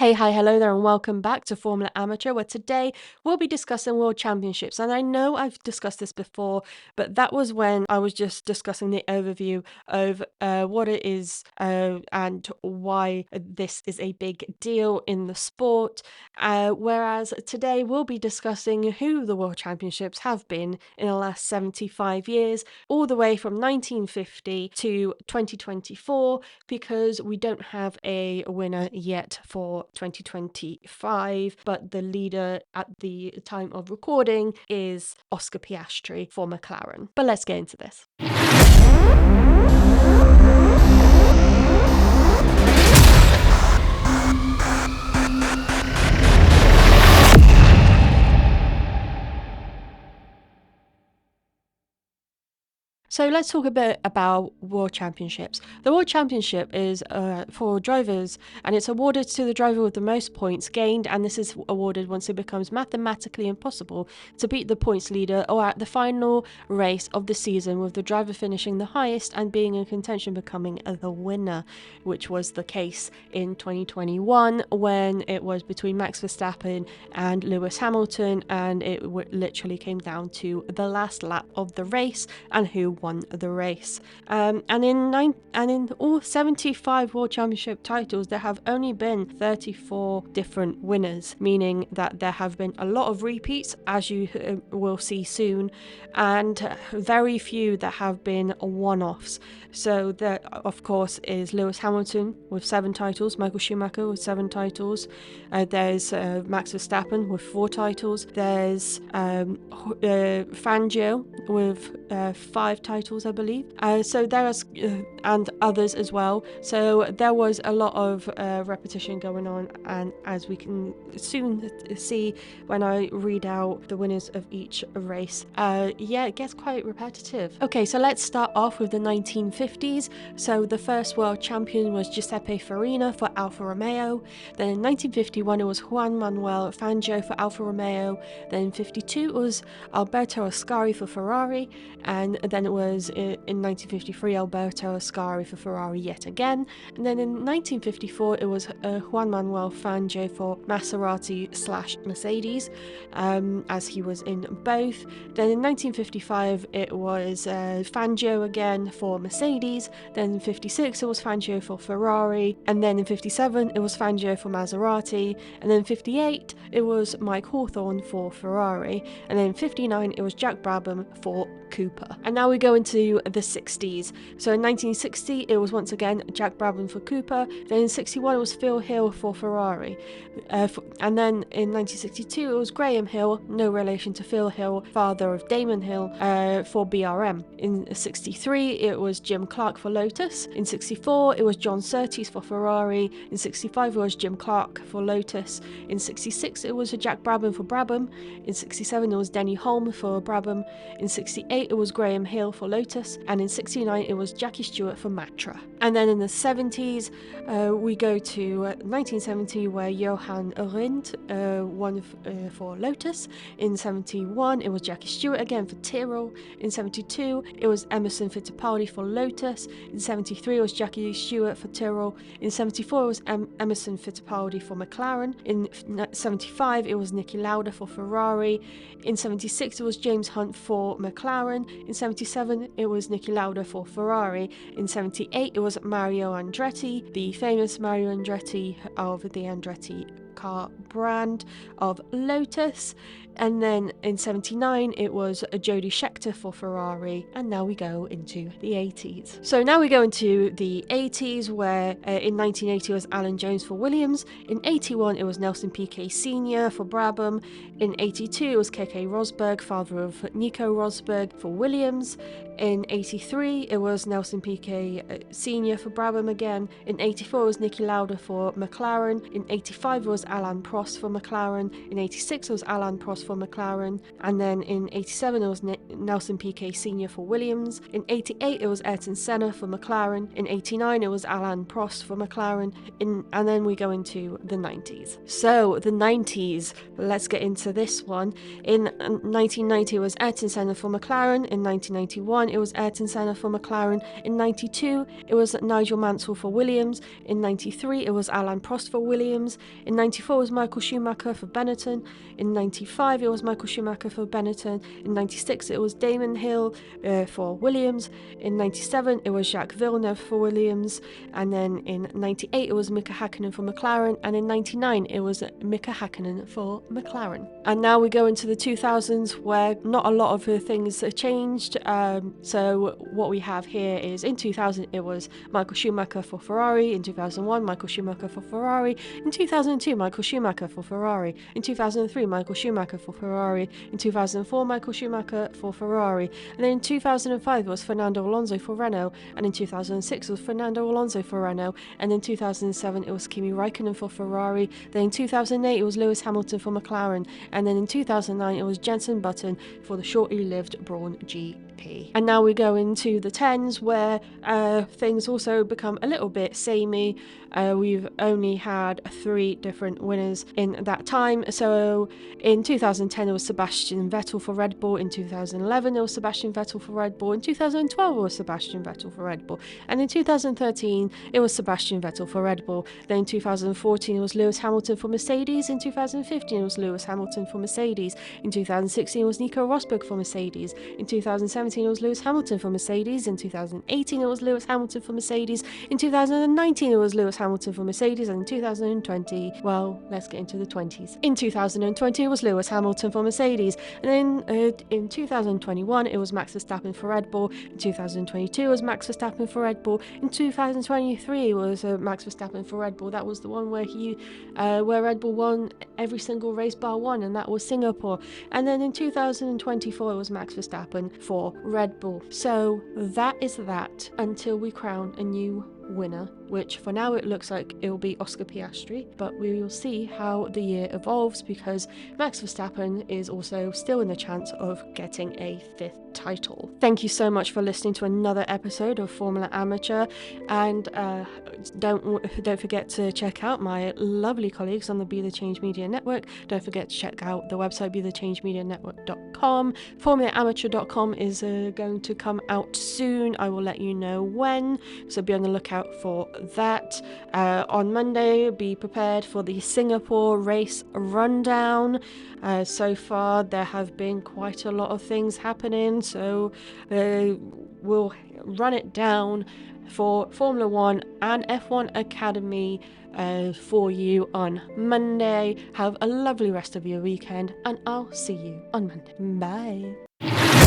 Hey, hi, hello there, and welcome back to Formula Amateur, where today we'll be discussing World Championships. And I know I've discussed this before, but that was when I was just discussing the overview of what it is and why this is a big deal in the sport. Whereas today we'll be discussing who the World Championships have been in the last 75 years, all the way from 1950 to 2024, because we don't have a winner yet for 2025, but the leader at the time of recording is Oscar Piastri for McLaren. But let's get into this. So let's talk a bit about World Championships. The World Championship is for drivers, and it's awarded to the driver with the most points gained, and this is awarded once it becomes mathematically impossible to beat the points leader or at the final race of the season, with the driver finishing the highest and being in contention becoming the winner, which was the case in 2021 when it was between Max Verstappen and Lewis Hamilton, and it literally came down to the last lap of the race and who won the race. And in all 75 World Championship titles, there have only been 34 different winners, meaning that there have been a lot of repeats, as you will see soon, and very few that have been one-offs. So there, of course, is Lewis Hamilton with 7 titles, Michael Schumacher with 7 titles, there's Max Verstappen with 4 titles, there's Fangio with 5 titles, I believe. So there is, and others as well. So there was a lot of repetition going on, and as we can soon see when I read out the winners of each race, it gets quite repetitive. Okay, so let's start off with the 1950s. So the first world champion was Giuseppe Farina for Alfa Romeo. Then in 1951 it was Juan Manuel Fangio for Alfa Romeo. Then in 52 it was Alberto Ascari for Ferrari, and then it was in 1953 Alberto Ascari for Ferrari yet again. And then in 1954 it was Juan Manuel Fangio for Maserati/Mercedes, as he was in both. Then in 1955 it was Fangio again for Mercedes. Then in 56 it was Fangio for Ferrari, and then in 57 it was Fangio for Maserati, and then in 58 it was Mike Hawthorn for Ferrari, and then in 59 it was Jack Brabham for Cooper. And now we go into the 60s. So in 1960 it was once again Jack Brabham for Cooper. Then in 61 it was Phil Hill for Ferrari, and then in 1962 it was Graham Hill, no relation to Phil Hill, father of Damon Hill, for BRM. In 63 it was Jim Clark for Lotus. In 64 it was John Surtees for Ferrari. In 65 it was Jim Clark for Lotus. In 66 it was Jack Brabham for Brabham. In 67 it was Denny Hulme for Brabham. In 68 it was Graham Hill for Lotus, and in 69 it was Jackie Stewart for Matra. And then in the 70s we go to 1970, where Johan Rindt won for Lotus. In 71 it was Jackie Stewart again for Tyrrell. In 72 it was Emerson Fittipaldi for Lotus. In 73 it was Jackie Stewart for Tyrrell. In 74 it was Emerson Fittipaldi for McLaren. In 75 it was Niki Lauda for Ferrari. In 76 it was James Hunt for McLaren. In 77 it was Niki Lauda for Ferrari. In 78 it was Mario Andretti, the famous Mario Andretti of the Andretti car brand of Lotus. And then in 79 it was Jody Scheckter for Ferrari. And now we go into the 80s. So now we go into the 80s, where in 1980 it was Alan Jones for Williams. In 81 it was Nelson Piquet Sr. for Brabham. In 82 it was Keke Rosberg, father of Nico Rosberg, for Williams. In 83 it was Nelson Piquet Sr. for Brabham again. In 84 it was Niki Lauda for McLaren. In 85 it was Alain Prost for McLaren. In 86 it was Alain Prost for McLaren. And then in 87 it was Nelson Piquet Sr. for Williams. In 88 it was Ayrton Senna for McLaren. In 89 it was Alain Prost for McLaren. And then we go into the 90s. So the 90s, let's get into this one. In 1990 it was Ayrton Senna for McLaren. In 1991 91, it was Ayrton Senna for McLaren. In 92, it was Nigel Mansell for Williams. In 93, it was Alain Prost for Williams. In 94, it was Michael Schumacher for Benetton. In 95, it was Michael Schumacher for Benetton. In 96, it was Damon Hill for Williams. In 97, it was Jacques Villeneuve for Williams. And then in 98, it was Mika Hakkinen for McLaren. And in 99, it was Mika Hakkinen for McLaren. And now we go into the 2000s, where not a lot of things have changed. So what we have here is in 2000, it was Michael Schumacher for Ferrari. In 2001, Michael Schumacher for Ferrari. In 2002, Michael Schumacher for Ferrari. In 2003, Michael Schumacher for Ferrari. In 2004, Michael Schumacher for Ferrari. And then in 2005, it was Fernando Alonso for Renault. And in 2006, it was Fernando Alonso for Renault. And in 2007, it was Kimi Raikkonen for Ferrari. Then in 2008, it was Lewis Hamilton for McLaren. And then in 2009, it was Jenson Button for the shortly-lived Brawn GP. And now we go into the 10s, where things also become a little bit samey. We've only had 3 different winners in that time. So in 2010, it was Sebastian Vettel for Red Bull. In 2011, it was Sebastian Vettel for Red Bull. In 2012, it was Sebastian Vettel for Red Bull. And in 2013, it was Sebastian Vettel for Red Bull. Then in 2014, it was Lewis Hamilton for Mercedes. In 2015, it was Lewis Hamilton for Mercedes. In 2016, it was Nico Rosberg for Mercedes. In 2017, it was Lewis Hamilton for Mercedes. In 2018, it was Lewis Hamilton for Mercedes. In 2019, it was Lewis Hamilton for Mercedes. And in 2020, well, let's get into the 20s. In 2020, it was Lewis Hamilton for Mercedes. And then in 2021, it was Max Verstappen for Red Bull. In 2022, it was Max Verstappen for Red Bull. In 2023, it was Max Verstappen for Red Bull. That was the one where where Red Bull won every single race bar one, and that was Singapore. And then in 2024, it was Max Verstappen for Red Bull. So that is that until we crown a new winner, which for now it looks like it will be Oscar Piastri, but we will see how the year evolves, because Max Verstappen is also still in the chance of getting a 5th title. Thank you so much for listening to another episode of Formula Amateur, and don't forget to check out my lovely colleagues on the Be The Change Media Network. Don't forget to check out the website BeTheChangeMediaNetwork.com. FormulaAmateur.com is going to come out soon. I will let you know when, so be on the lookout for that. On Monday, be prepared for the Singapore race rundown. So far, there have been quite a lot of things happening, so we'll run it down for Formula 1 and F1 Academy for you on Monday. Have a lovely rest of your weekend, and I'll see you on Monday. Bye.